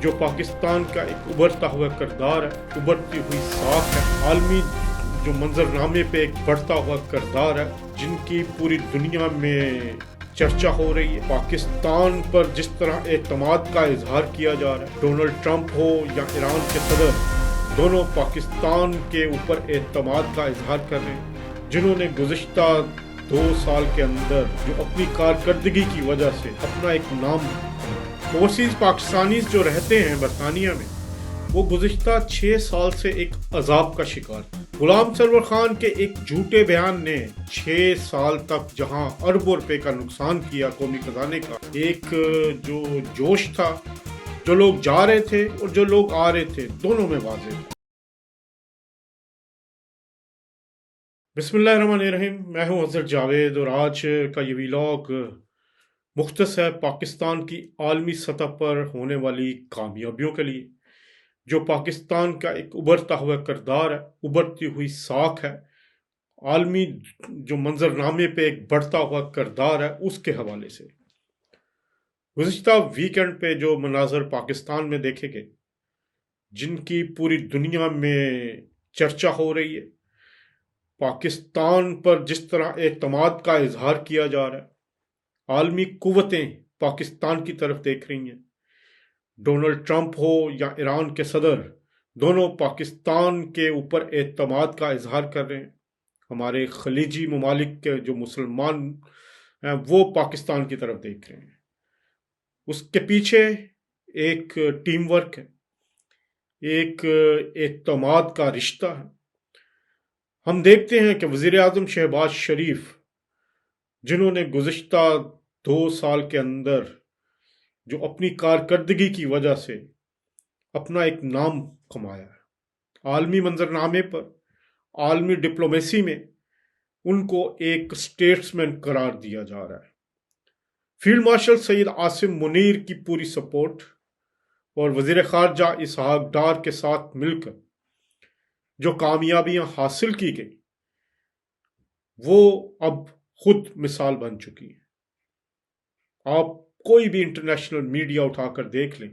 جو پاکستان کا ایک ابھرتا ہوا کردار ہے، ابھرتی ہوئی ساکھ ہے، عالمی جو منظرنامے پہ ایک بڑھتا ہوا کردار ہے، جن کی پوری دنیا میں چرچا ہو رہی ہے۔ پاکستان پر جس طرح اعتماد کا اظہار کیا جا رہا ہے، ڈونلڈ ٹرمپ ہو یا ایران کے صدر، دونوں پاکستان کے اوپر اعتماد کا اظہار کر رہے ہیں، جنہوں نے گزشتہ 2 سال کے اندر جو اپنی کارکردگی کی وجہ سے اپنا ایک نام، اوورسیز پاکستانیز جو رہتے ہیں برطانیہ میں، وہ گزشتہ 6 سال سے ایک عذاب کا شکار ہیں۔ غلام سرور خان کے ایک جھوٹے بیان نے 6 سال تک جہاں اربوں روپے کا نقصان کیا قومی خزانے کا، ایک جو جوش تھا، جو لوگ جا رہے تھے اور جو لوگ آ رہے تھے، دونوں میں واضح تھا۔ بسم اللہ الرحمن الرحیم، میں ہوں اظہر جاوید اور آج کا یہ ویلاگ مختص ہے پاکستان کی عالمی سطح پر ہونے والی کامیابیوں کے لیے، جو پاکستان کا ایک ابھرتا ہوا کردار ہے، ابھرتی ہوئی ساکھ ہے، عالمی جو منظرنامے پہ ایک بڑھتا ہوا کردار ہے، اس کے حوالے سے۔ گزشتہ ویکنڈ پہ جو مناظر پاکستان میں دیکھے گئے، جن کی پوری دنیا میں چرچا ہو رہی ہے، پاکستان پر جس طرح اعتماد کا اظہار کیا جا رہا ہے، عالمی قوتیں پاکستان کی طرف دیکھ رہی ہیں، ڈونلڈ ٹرمپ ہو یا ایران کے صدر، دونوں پاکستان کے اوپر اعتماد کا اظہار کر رہے ہیں۔ ہمارے خلیجی ممالک کے جو مسلمان ہیں وہ پاکستان کی طرف دیکھ رہے ہیں۔ اس کے پیچھے ایک ٹیم ورک ہے، ایک اعتماد کا رشتہ ہے۔ ہم دیکھتے ہیں کہ وزیر اعظم شہباز شریف، جنہوں نے گزشتہ 2 سال کے اندر جو اپنی کارکردگی کی وجہ سے اپنا ایک نام کمایا ہے، عالمی منظرنامے پر، عالمی ڈپلومیسی میں ان کو ایک اسٹیٹسمین قرار دیا جا رہا ہے۔ فیلڈ مارشل سید عاصم منیر کی پوری سپورٹ اور وزیر خارجہ اسحاق ڈار کے ساتھ مل کر جو کامیابیاں حاصل کی گئی، وہ اب خود مثال بن چکی ہیں۔ آپ کوئی بھی انٹرنیشنل میڈیا اٹھا کر دیکھ لیں،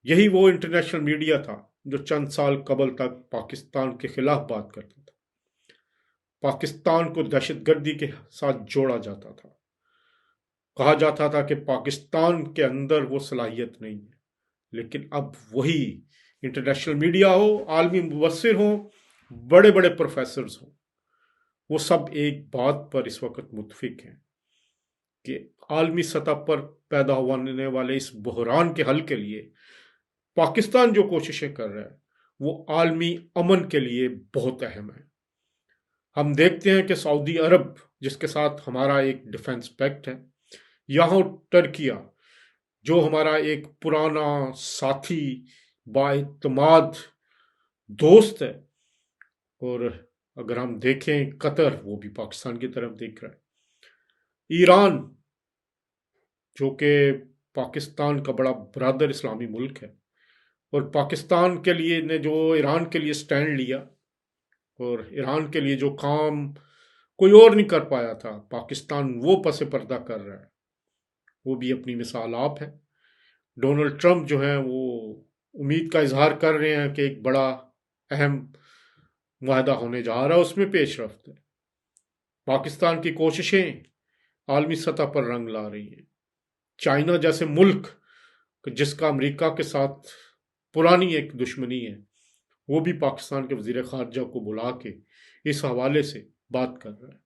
یہی وہ انٹرنیشنل میڈیا تھا جو چند سال قبل تک پاکستان کے خلاف بات کرتا تھا، پاکستان کو دہشت گردی کے ساتھ جوڑا جاتا تھا، کہا جاتا تھا کہ پاکستان کے اندر وہ صلاحیت نہیں ہے۔ لیکن اب وہی انٹرنیشنل میڈیا ہو، عالمی مبصر ہوں، بڑے بڑے پروفیسرز ہوں، وہ سب ایک بات پر اس وقت متفق ہیں کہ عالمی سطح پر پیدا ہونے والے اس بحران کے حل کے لیے پاکستان جو کوششیں کر رہا ہے، وہ عالمی امن کے لیے بہت اہم ہے۔ ہم دیکھتے ہیں کہ سعودی عرب، جس کے ساتھ ہمارا ایک ڈیفنس پیکٹ ہے، یہاں ترکیہ، جو ہمارا ایک پرانا ساتھی، بااعتماد دوست ہے، اور اگر ہم دیکھیں قطر، وہ بھی پاکستان کی طرف دیکھ رہا ہے، ایران جو کہ پاکستان کا بڑا برادر اسلامی ملک ہے، اور پاکستان کے لیے نے جو ایران کے لیے سٹینڈ لیا، اور ایران کے لیے جو کام کوئی اور نہیں کر پایا تھا، پاکستان وہ پس پردہ کر رہا ہے، وہ بھی اپنی مثال آپ ہے۔ ڈونلڈ ٹرمپ جو ہیں وہ امید کا اظہار کر رہے ہیں کہ ایک بڑا اہم معاہدہ ہونے جا رہا ہے، اس میں پیش رفت ہے۔ پاکستان کی کوششیں عالمی سطح پر رنگ لا رہی ہیں۔ چائنا جیسے ملک جس کا امریکہ کے ساتھ پرانی ایک دشمنی ہے، وہ بھی پاکستان کے وزیر خارجہ کو بلا کے اس حوالے سے بات کر رہا ہے۔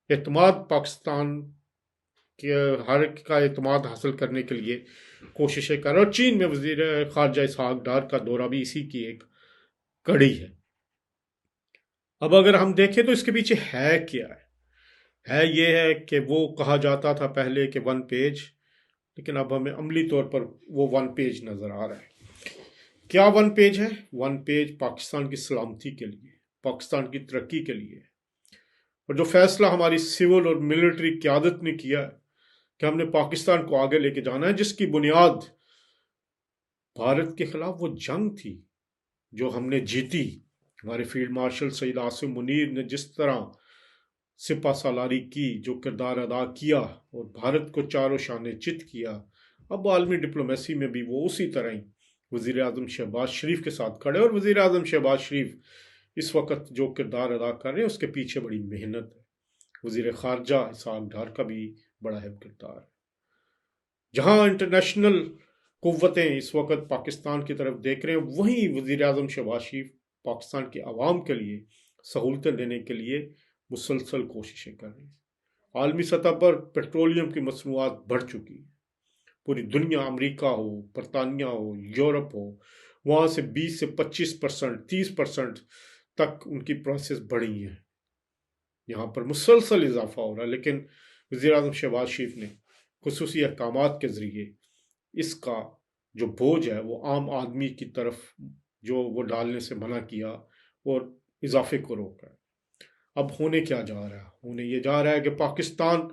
اعتماد پاکستان کے ہر ایک کا اعتماد حاصل کرنے کے لیے کوششیں کر رہا ہے، اور چین میں وزیر خارجہ اسحاق ڈار کا دورہ بھی اسی کی ایک کڑی ہے۔ اب اگر ہم دیکھیں تو اس کے پیچھے ہے کیا ہے یہ ہے کہ وہ کہا جاتا تھا پہلے کہ 1 پیج، لیکن اب ہمیں عملی طور پر وہ 1 پیج نظر آ رہا ہے۔ کیا 1 پیج ہے؟ 1 پیج پاکستان کی سلامتی کے لیے، پاکستان کی ترقی کے لیے، اور جو فیصلہ ہماری سول اور ملٹری قیادت نے کیا ہے کہ ہم نے پاکستان کو آگے لے کے جانا ہے، جس کی بنیاد بھارت کے خلاف وہ جنگ تھی جو ہم نے جیتی۔ ہمارے فیلڈ مارشل سید عاصم منیر نے جس طرح سپہ سالاری کی، جو کردار ادا کیا اور بھارت کو چاروں شانے چت کیا، اب عالمی ڈپلومیسی میں بھی وہ اسی طرح ہی وزیر اعظم شہباز شریف کے ساتھ کھڑے، اور وزیر اعظم شہباز شریف اس وقت جو کردار ادا کر رہے ہیں اس کے پیچھے بڑی محنت ہے۔ وزیر خارجہ اسحاق ڈار کا بھی بڑا اہم کردار ہے۔ جہاں انٹرنیشنل قوتیں اس وقت پاکستان کی طرف دیکھ رہے ہیں، وہیں وزیر اعظم شہباز شریف پاکستان کے عوام کے لیے سہولتیں دینے کے لیے مسلسل کوششیں کر رہے ہیں۔ عالمی سطح پر پیٹرولیم کی مصنوعات بڑھ چکی ہیں، پوری دنیا، امریکہ ہو، برطانیہ ہو، یورپ ہو، وہاں سے 20 سے 25%، 30% تک ان کی پرائسز بڑھی ہیں۔ یہاں پر مسلسل اضافہ ہو رہا ہے، لیکن وزیر اعظم شہباز شریف نے خصوصی احکامات کے ذریعے اس کا جو بوجھ ہے وہ عام آدمی کی طرف جو وہ ڈالنے سے منع کیا اور اضافے کو روکا۔ اب ہونے کیا جا رہا ہے؟ ہونے یہ جا رہا ہے کہ پاکستان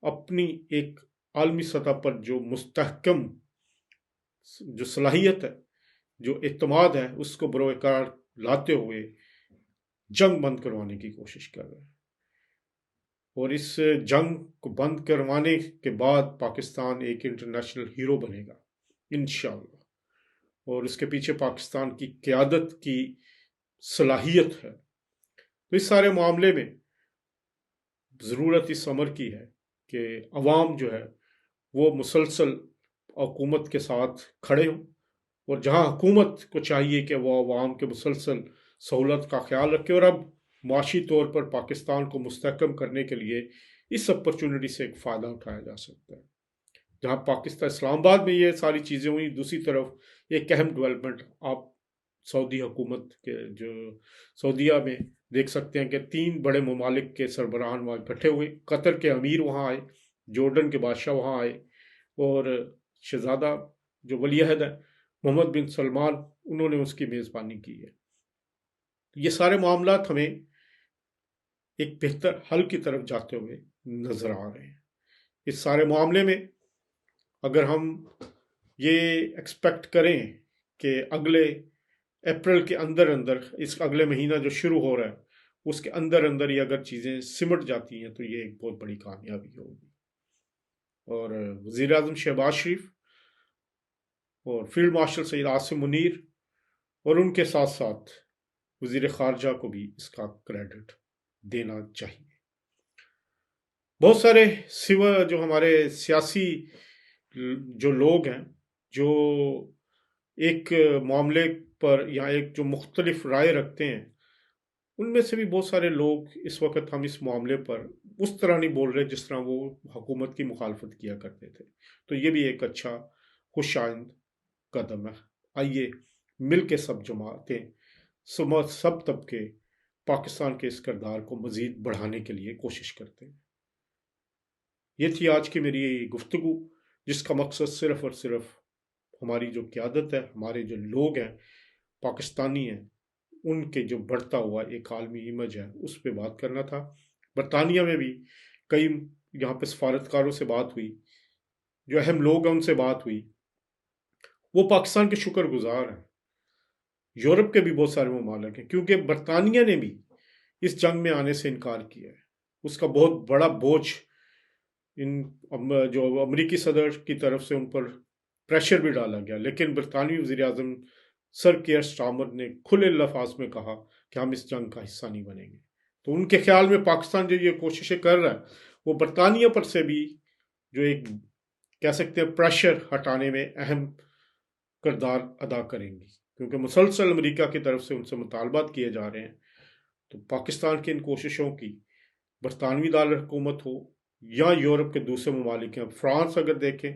اپنی ایک عالمی سطح پر جو مستحکم جو صلاحیت ہے، جو اعتماد ہے، اس کو بروئے کار لاتے ہوئے جنگ بند کروانے کی کوشش کر رہا ہے، اور اس جنگ کو بند کروانے کے بعد پاکستان ایک انٹرنیشنل ہیرو بنے گا انشاءاللہ، اور اس کے پیچھے پاکستان کی قیادت کی صلاحیت ہے۔ تو اس سارے معاملے میں ضرورت اس امر کی ہے کہ عوام جو ہے وہ مسلسل حکومت کے ساتھ کھڑے ہوں، اور جہاں حکومت کو چاہیے کہ وہ عوام کے مسلسل سہولت کا خیال رکھے، اور اب معاشی طور پر پاکستان کو مستحکم کرنے کے لیے اس اپرچونٹی سے ایک فائدہ اٹھایا جا سکتا ہے۔ جہاں پاکستان اسلام آباد میں یہ ساری چیزیں ہوئی، دوسری طرف ایک اہم ڈیولپمنٹ آپ سعودی حکومت کے جو سعودیہ میں دیکھ سکتے ہیں کہ 3 بڑے ممالک کے سربراہان وہاں اکٹھے ہوئے، قطر کے امیر وہاں آئے، جارڈن کے بادشاہ وہاں آئے، اور شہزادہ جو ولی عہد ہے محمد بن سلمان، انہوں نے اس کی میزبانی کی ہے۔ یہ سارے معاملات ہمیں ایک بہتر حل کی طرف جاتے ہوئے نظر آ رہے ہیں۔ اس سارے معاملے میں اگر ہم یہ ایکسپیکٹ کریں کہ اگلے اپریل کے اندر اس اگلے مہینہ جو شروع ہو رہا ہے اس کے اندر ہی اگر چیزیں سمٹ جاتی ہیں تو یہ ایک بہت بڑی کامیابی ہوگی، اور وزیر اعظم شہباز شریف اور فیلڈ مارشل سید عاصم منیر اور ان کے ساتھ ساتھ وزیر خارجہ کو بھی اس کا کریڈٹ دینا چاہیے۔ بہت سارے جو ہمارے سیاسی جو لوگ ہیں جو ایک معاملے پر یا ایک جو مختلف رائے رکھتے ہیں، ان میں سے بھی بہت سارے لوگ اس وقت ہم اس معاملے پر اس طرح نہیں بول رہے جس طرح وہ حکومت کی مخالفت کیا کرتے تھے، تو یہ بھی ایک اچھا خوش آئند قدم ہے۔ آئیے مل کے سب جماعتیں، سب طبقے پاکستان کے اس کردار کو مزید بڑھانے کے لیے کوشش کرتے ہیں۔ یہ تھی آج کی میری گفتگو، جس کا مقصد صرف اور صرف ہماری جو قیادت ہے، ہمارے جو لوگ ہیں، پاکستانی ہیں، ان کے جو بڑھتا ہوا ایک عالمی امیج ہے اس پہ بات کرنا تھا۔ برطانیہ میں بھی کئی یہاں پہ سفارتکاروں سے بات ہوئی، جو اہم لوگ ہیں ان سے بات ہوئی، وہ پاکستان کے شکر گزار ہیں۔ یورپ کے بھی بہت سارے ممالک ہیں، کیونکہ برطانیہ نے بھی اس جنگ میں آنے سے انکار کیا ہے۔ اس کا بہت بڑا بوجھ جو امریکی صدر کی طرف سے ان پر پریشر بھی ڈالا گیا، لیکن برطانوی وزیر اعظم سر کیئر سٹارمر نے کھلے الفاظ میں کہا کہ ہم اس جنگ کا حصہ نہیں بنیں گے۔ تو ان کے خیال میں پاکستان جو یہ کوششیں کر رہا ہے وہ برطانیہ پر سے بھی جو ایک کہہ سکتے ہیں پریشر ہٹانے میں اہم کردار ادا کریں گی، کیونکہ مسلسل امریکہ کی طرف سے ان سے مطالبات کیے جا رہے ہیں۔ تو پاکستان کی ان کوششوں کی برطانوی دار حکومت ہو یا یورپ کے دوسرے ممالک ہیں، فرانس اگر دیکھیں،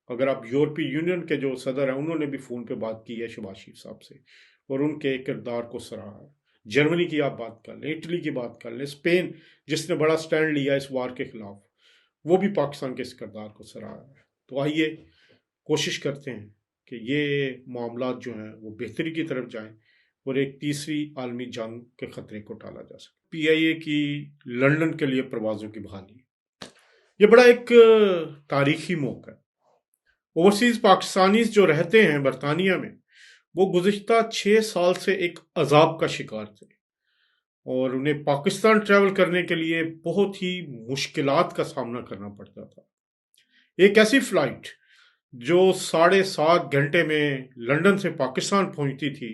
اگر آپ یورپی یونین کے جو صدر ہیں انہوں نے بھی فون پہ بات کی ہے شہباز شریف صاحب سے اور ان کے کردار کو سراہا ہے۔ جرمنی کی آپ بات کر لیں، اٹلی کی بات کر لیں، اسپین جس نے بڑا سٹینڈ لیا اس وار کے خلاف، وہ بھی پاکستان کے اس کردار کو سراہا ہے۔ تو آئیے کوشش کرتے ہیں کہ یہ معاملات جو ہیں وہ بہتری کی طرف جائیں اور ایک تیسری عالمی جنگ کے خطرے کو ٹالا جا سکے۔ پی آئی اے کی لندن کے لیے پروازوں کی بحالی، یہ بڑا ایک تاریخی موقع ہے۔ اوورسیز پاکستانیز جو رہتے ہیں برطانیہ میں، وہ گزشتہ 6 سال سے ایک عذاب کا شکار تھے، اور انہیں پاکستان ٹریول کرنے کے لیے بہت ہی مشکلات کا سامنا کرنا پڑتا تھا۔ ایک ایسی فلائٹ جو 7.5 گھنٹے میں لندن سے پاکستان پہنچتی تھی،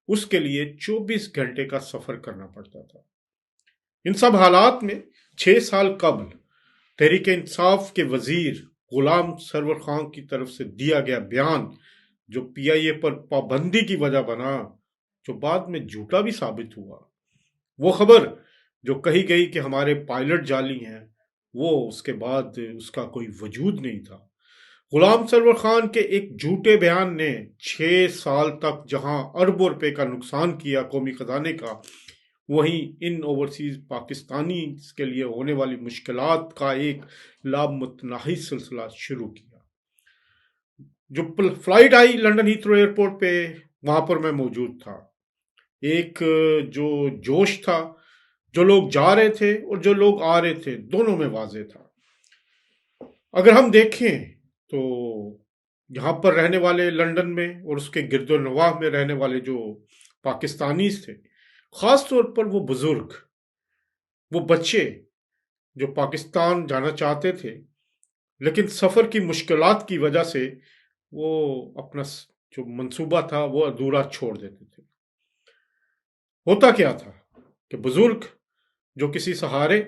اس کے لیے 24 گھنٹے کا سفر کرنا پڑتا تھا۔ ان سب حالات میں 6 سال قبل تحریک انصاف کے وزیر غلام سرور خان کی طرف سے دیا گیا بیان، جو پی آئی اے پر پابندی کی وجہ بنا، جو بعد میں جھوٹا بھی ثابت ہوا، وہ خبر جو کہی گئی کہ ہمارے پائلٹ جعلی ہیں، وہ اس کے بعد اس کا کوئی وجود نہیں تھا۔ غلام سرور خان کے ایک جھوٹے بیان نے 6 سال تک جہاں اربوں روپے کا نقصان کیا قومی خزانے کا، وہیں ان اوورسیز پاکستانی کے لیے ہونے والی مشکلات کا ایک لامتناہی سلسلہ شروع کیا۔ جو فلائٹ آئی لندن ہیتھرو ایئرپورٹ پہ، وہاں پر میں موجود تھا۔ ایک جو جوش تھا، جو لوگ جا رہے تھے اور جو لوگ آ رہے تھے، دونوں میں واضح تھا۔ اگر ہم دیکھیں تو یہاں پر رہنے والے لندن میں اور اس کے گرد و نواح میں رہنے والے جو پاکستانیز تھے، خاص طور پر وہ بزرگ، وہ بچے جو پاکستان جانا چاہتے تھے، لیکن سفر کی مشکلات کی وجہ سے وہ اپنا جو منصوبہ تھا وہ ادھورا چھوڑ دیتے تھے۔ ہوتا کیا تھا کہ بزرگ جو کسی سہارے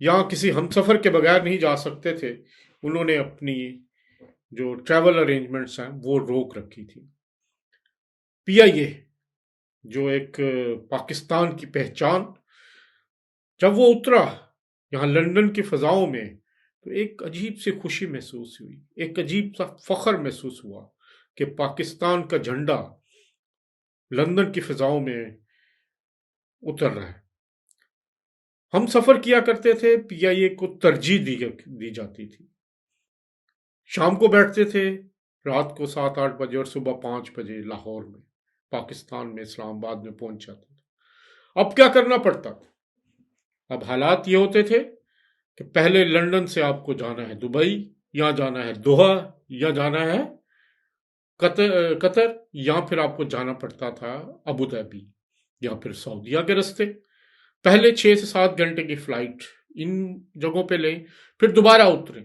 یا کسی ہمسفر کے بغیر نہیں جا سکتے تھے، انہوں نے اپنی جو ٹریول ارینجمنٹس ہیں وہ روک رکھی تھی۔ پی آئی اے جو ایک پاکستان کی پہچان، جب وہ اترا یہاں لندن کی فضاؤں میں، تو ایک عجیب سی خوشی محسوس ہوئی، ایک عجیب سا فخر محسوس ہوا کہ پاکستان کا جھنڈا لندن کی فضاؤں میں اتر رہا ہے۔ ہم سفر کیا کرتے تھے، پی آئی اے کو ترجیح دی جاتی تھی۔ شام کو بیٹھتے تھے، رات کو 7-8 بجے اور صبح 5 بجے لاہور میں، پاکستان میں، اسلام آباد میں پہنچ جاتے تھے۔ اب کیا کرنا پڑتا تھا؟ اب حالات یہ ہوتے تھے کہ پہلے لندن سے آپ کو جانا ہے دبئی، یا جانا ہے دوحہ، یا جانا ہے قطر، یا پھر آپ کو جانا پڑتا تھا ابوظہبی یا پھر سعودیہ کے رستے۔ پہلے 6 سے 7 گھنٹے کی فلائٹ ان جگہوں پہ لیں، پھر دوبارہ اتریں،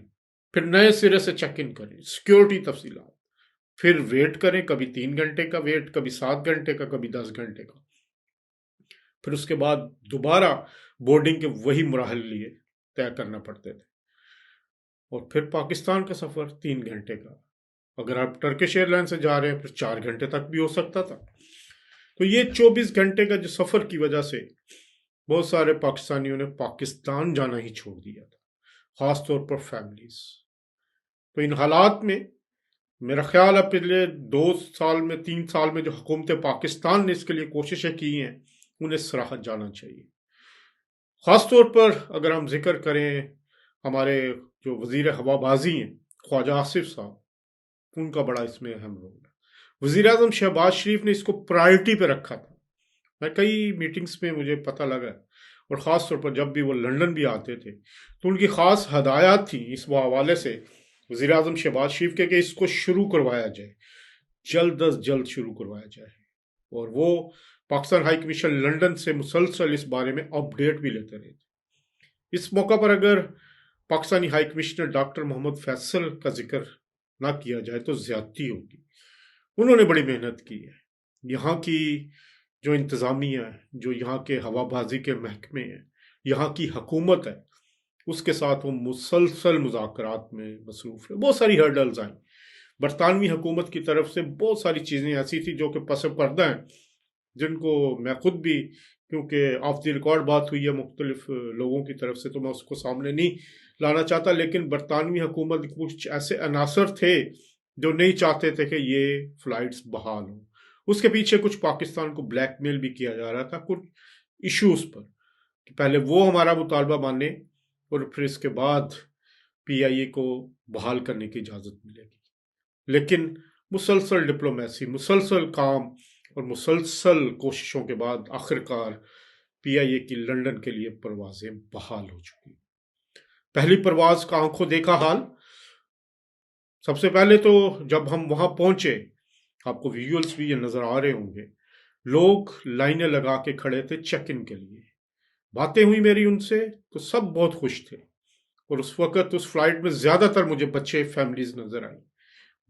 پھر نئے سرے سے چیک ان کریں، سیکیورٹی تفصیلات، پھر ویٹ کریں، کبھی 3 گھنٹے کا ویٹ، کبھی 7 گھنٹے کا، کبھی 10 گھنٹے کا، پھر اس کے بعد دوبارہ بورڈنگ کے وہی مراحل لیے طے کرنا پڑتے تھے۔ اور پھر پاکستان کا سفر 3 گھنٹے کا، اگر آپ ٹرکش ایئر لائن سے جا رہے ہیں پھر 4 گھنٹے تک بھی ہو سکتا تھا۔ تو یہ 24 گھنٹے کا جو سفر کی وجہ سے بہت سارے پاکستانیوں نے پاکستان جانا ہی چھوڑ دیا تھا، خاص طور پر فیملیز۔ تو ان حالات میں میرا خیال ہے پچھلے 2 سال میں 3 سال میں جو حکومت پاکستان نے اس کے لیے کوششیں کی ہیں، انہیں سراہا جانا چاہیے۔ خاص طور پر اگر ہم ذکر کریں ہمارے جو وزیر ہوا بازی ہیں خواجہ آصف صاحب، ان کا بڑا اس میں اہم رول ہے۔ وزیر اعظم شہباز شریف نے اس کو پرائرٹی پہ رکھا تھا۔ میں کئی میٹنگز میں مجھے پتہ لگا، اور خاص طور پر جب بھی وہ لندن بھی آتے تھے تو ان کی خاص ہدایات تھیں اس حوالے سے وزیر اعظم شہباز شریف کے کہ اس کو شروع کروایا جائے، جلد از جلد شروع کروایا جائے۔ اور وہ پاکستان ہائی کمیشن لندن سے مسلسل اس بارے میں اپ ڈیٹ بھی لیتے رہے تھے۔ اس موقع پر اگر پاکستانی ہائی کمشنر ڈاکٹر محمد فیصل کا ذکر نہ کیا جائے تو زیادتی ہوگی۔ انہوں نے بڑی محنت کی ہے۔ یہاں کی جو انتظامیہ ہے، جو یہاں کے ہوا بازی کے محکمے ہیں، یہاں کی حکومت ہے، اس کے ساتھ وہ مسلسل مذاکرات میں مصروف ہے۔ بہت ساری ہرڈلز آئیں، برطانوی حکومت کی طرف سے بہت ساری چیزیں ایسی تھی جو کہ پس پردہ ہیں، جن کو میں خود بھی، کیونکہ آف دی ریکارڈ بات ہوئی ہے مختلف لوگوں کی طرف سے، تو میں اس کو سامنے نہیں لانا چاہتا، لیکن برطانوی حکومت کچھ ایسے عناصر تھے جو نہیں چاہتے تھے کہ یہ فلائٹس بحال ہوں۔ اس کے پیچھے کچھ پاکستان کو بلیک میل بھی کیا جا رہا تھا کچھ ایشوز پر، کہ پہلے وہ ہمارا مطالبہ مانے اور پھر اس کے بعد پی آئی اے کو بحال کرنے کی اجازت ملے گی۔ لیکن مسلسل ڈپلومیسی، مسلسل کام اور مسلسل کوششوں کے بعد آخرکار پی آئی اے کی لندن کے لیے پروازیں بحال ہو چکی۔ پہلی پرواز کا آنکھوں دیکھا حال، سب سے پہلے تو جب ہم وہاں پہنچے، آپ کو ویژولز بھی یہ نظر آ رہے ہوں گے، لوگ لائنیں لگا کے کھڑے تھے چیک ان کے لیے۔ باتیں ہوئی میری ان سے تو سب بہت خوش تھے، اور اس وقت اس فلائٹ میں زیادہ تر مجھے بچے فیملیز نظر آئی۔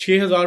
6,000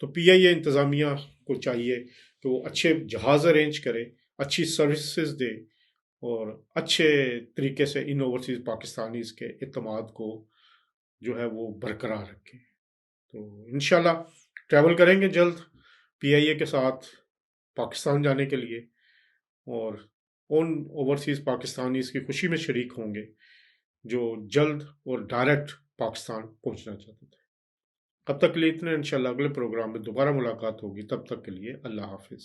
تو پی آئی اے انتظامیہ کو چاہیے کہ وہ اچھے جہاز ارینج کرے، اچھی سروسز دے، اور اچھے طریقے سے ان اوورسیز پاکستانیز کے اعتماد کو جو ہے وہ برقرار رکھے۔ تو انشاءاللہ ٹریول کریں گے جلد پی آئی اے کے ساتھ پاکستان جانے کے لیے، اور ان اوورسیز پاکستانیز کی خوشی میں شریک ہوں گے جو جلد اور ڈائریکٹ پاکستان پہنچنا چاہتے تھے۔ اب تک کے لیے اتنے، انشاءاللہ اگلے پروگرام میں دوبارہ ملاقات ہوگی، تب تک کے لیے اللہ حافظ۔